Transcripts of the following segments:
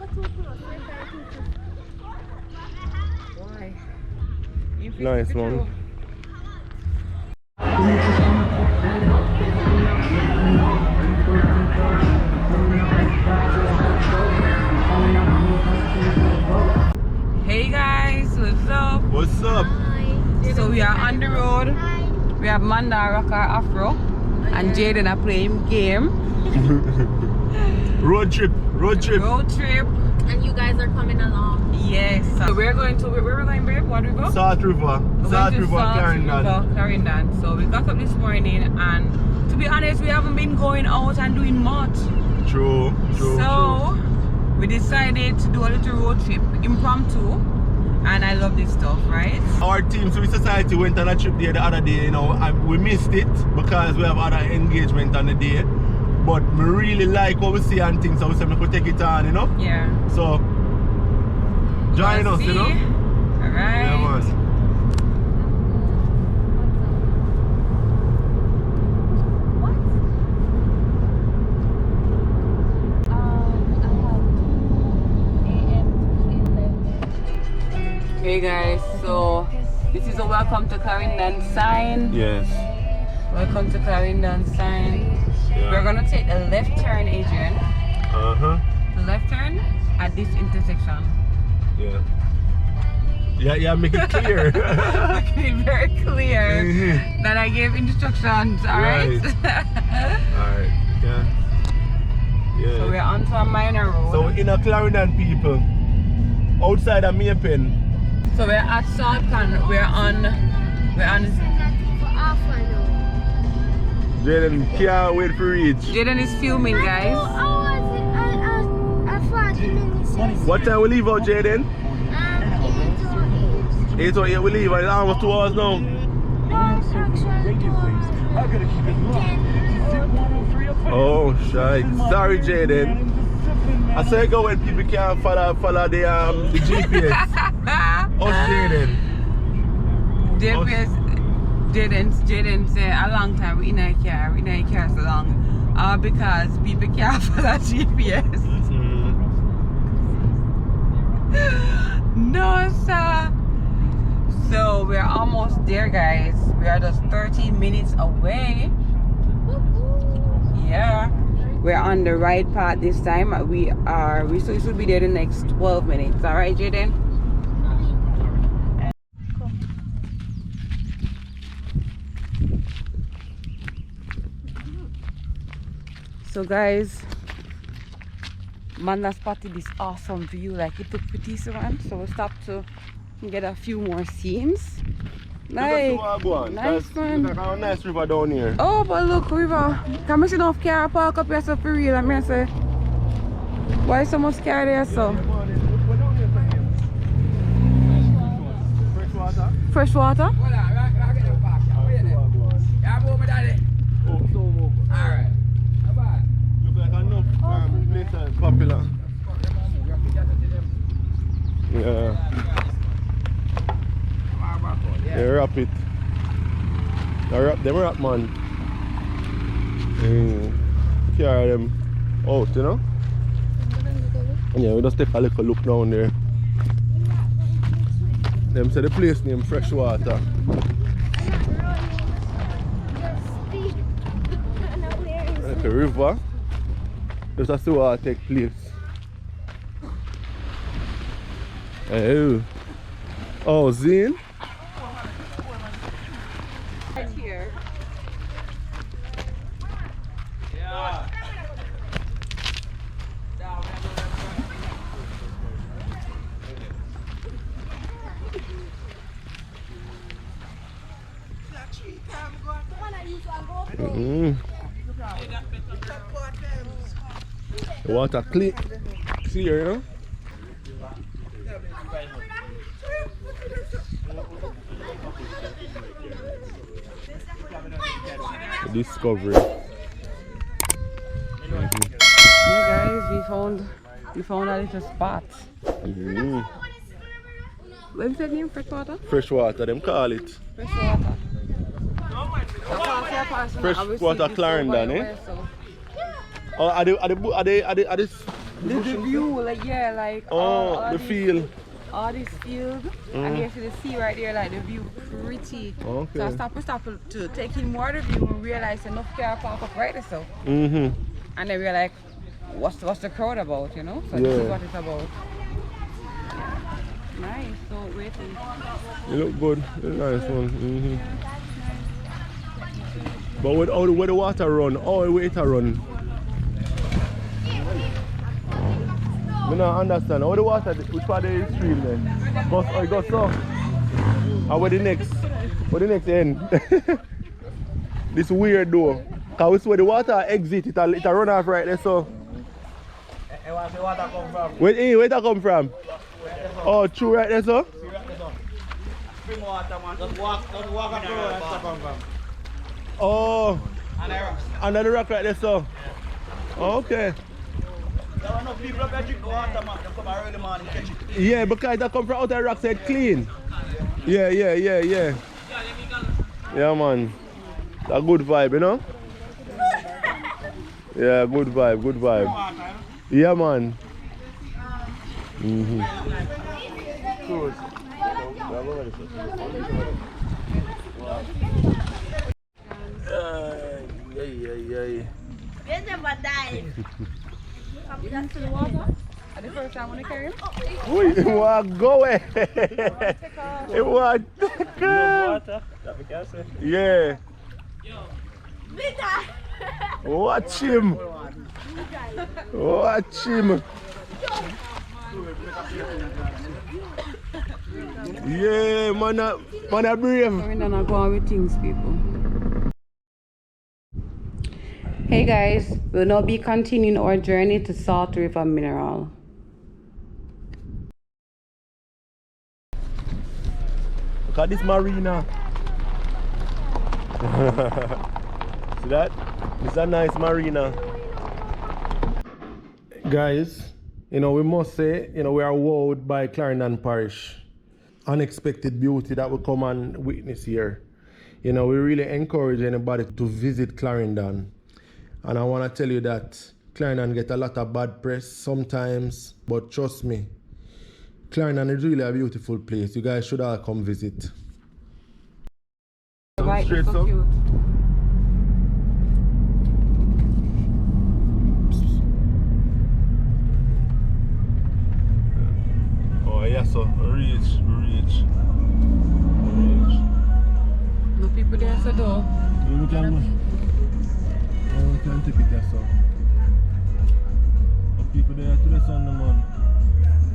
Why? Nice one. Hey guys, what's up? What's up? So we are on the road. We have Manda, Rocker, Afro, and Jaden are playing game. Road trip. Road trip. And you guys are coming along. Yes. So we're going to, where we're going, babe? What river? Salt River. Salt River, Clarendon. So we got up this morning, and to be honest, we haven't been going out and doing much. True. So we decided to do a little road trip, impromptu, and I love this stuff, right? Our team, Sweet Society, went on a trip there the other day, you know, and we missed it because we have other engagement on the day. But we really like what we see and things, so we said we could take it on, you know? Yeah. So, join us, you know? Alright. Yeah, man. Hey guys, so this is a welcome to Clarendon sign. Yes. Welcome to Clarendon sign. Yeah. We're gonna take the left turn, Adrian. The left turn at this intersection. Yeah, make it clear. Making it very clear that I gave instructions, alright? Alright, yeah. So we're onto a minor road. So in a Clarendon people, outside of Maypen. So we're at Saltcan. We're on Jaden can't wait for reach. Jaden is filming, guys. What time we leave out, Jaden? 8:08 we leave, it's almost 2 hours now. Oh, shite. Sorry, Jaden. I say go when people can't follow the GPS. Oh, Jaden. Jaden said a long time we in a car so long. Because people can't follow GPS. No, sir. So we're almost there, guys. We are just 13 minutes away. Yeah. We're on the right path this time. We should be there the next 12 minutes. Alright, Jaden? So guys, Manda spotted this awesome view, like it took Petite one, so we stopped to get a few more scenes. Nice, nice one. There's a nice river down here. Oh, but look, river. Can I see enough car park up here so for real? I mean, say, why so much car there so? Fresh water? Fresh water? Alright. Look like enough places popular. Yeah. Yeah, wrap it. Them wrap, man. Carry them out, you know? Yeah, we just take a little look down there. Them say the place name Fresh Water. Like a river. Just a see what take place. Oh, Zine? Right here. Yeah. The water clear, you know? The discovery. Yeah, guys, we found a little spot. What's the name? Fresh water? Fresh water, them call it. Fresh water. Fresh water Clarendon, eh? Oh, are they The view, like yeah, like Oh, the field. all this field, and you see the sea right there, like the view pretty. Okay. So I stopped to take in more of the view and realize enough car park up right there, so. Mm-hmm. And then we're like, what's the crowd about, you know? So Yeah. this is what it's about. Nice, so waiting. You look good. It's nice one. Mm-hmm. But where the water run? Oh, where it run? I don't understand. How the water, which part of the stream then? It goes so. And where the next end? This weird though. Cause we see where the water exit, it run off right there so. And where the water come from? Where it come from? Oh, true right there so? Spring water, man. Don't walk up the road and stuff come from. Oh, And the rocks. under the rock right there so. Okay. There are no people up there drink the water, man. They come early morning to catch it. Yeah, because that come from out of the rock side clean. Yeah. Yeah, man. A good vibe, you know? Yeah, good vibe. Yeah, man. Mm-hmm. Good. Yeah. Get them a dive. You can see the water? At the first time when I carry him? Wait, it was going. It was. Yeah. Watch him. Yeah, man, a brave. We're not going with things, people. Hey guys, we'll now be continuing our journey to Salt River Mineral. Look at this marina. See that? It's a nice marina. Guys, we must say, we are wowed by Clarendon Parish. Unexpected beauty that we come and witness here. We really encourage anybody to visit Clarendon. And I want to tell you that Clarendon get a lot of bad press sometimes, but trust me, Clarendon is really a beautiful place. You guys should all come visit. Right, Straight so up. cute. Oh yeah, so reach. No people there, so though. We can take it there, so. No people there to the sun, man.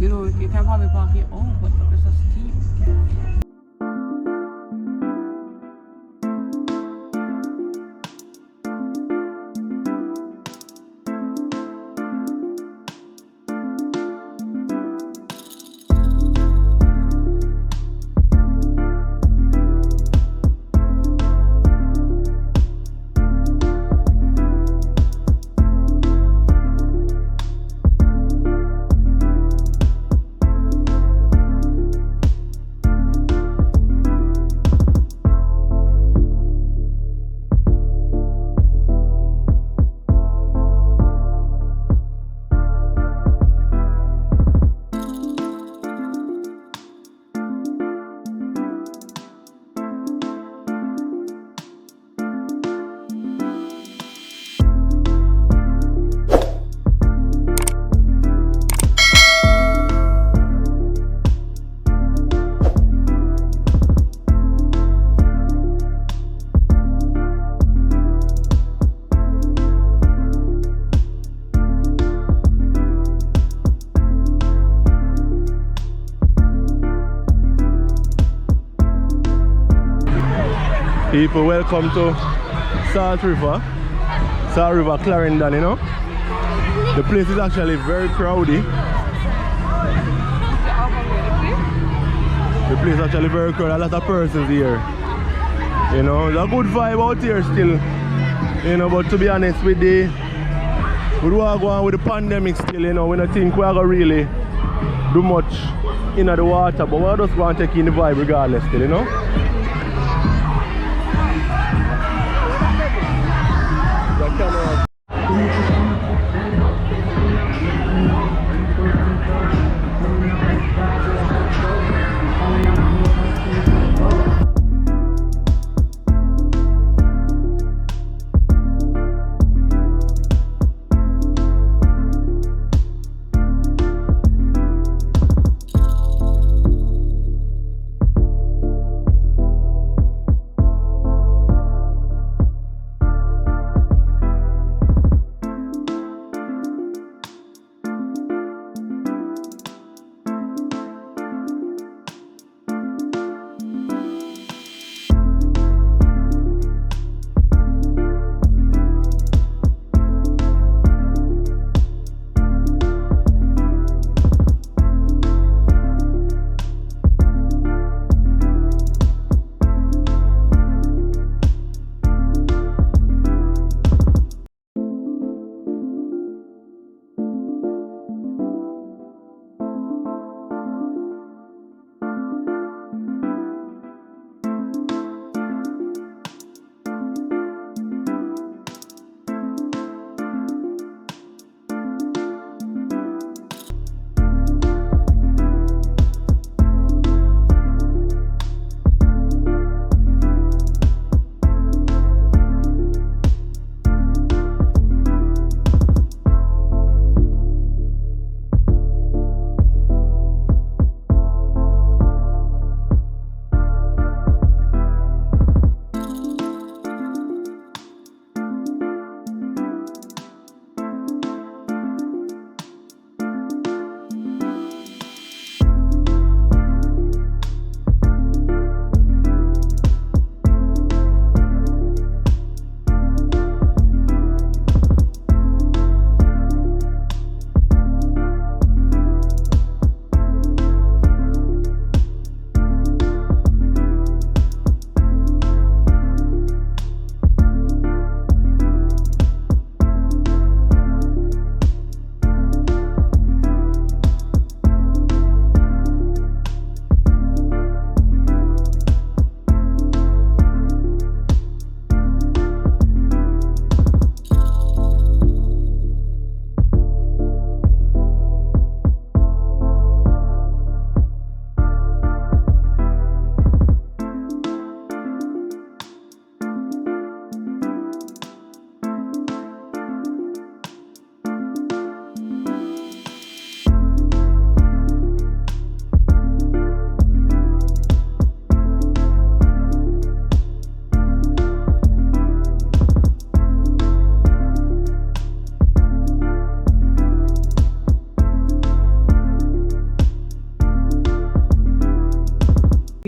You can probably park it. Oh, but it's so steep. People, welcome to Salt River Clarendon, The place is actually very crowded. The place is actually very crowded, a lot of persons here. There's a good vibe out here still. But to be honest with we want to go on with the pandemic still, we don't think we're going to really do much in the water, but we're just going to take in the vibe regardless still,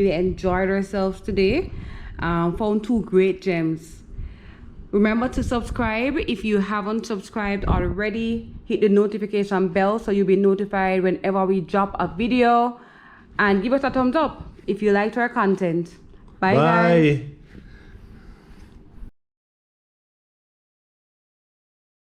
really enjoyed ourselves today. Found 2 great gems. Remember to subscribe if you haven't subscribed already. Hit the notification bell so you'll be notified whenever we drop a video. And give us a thumbs up if you liked our content. Bye. Guys.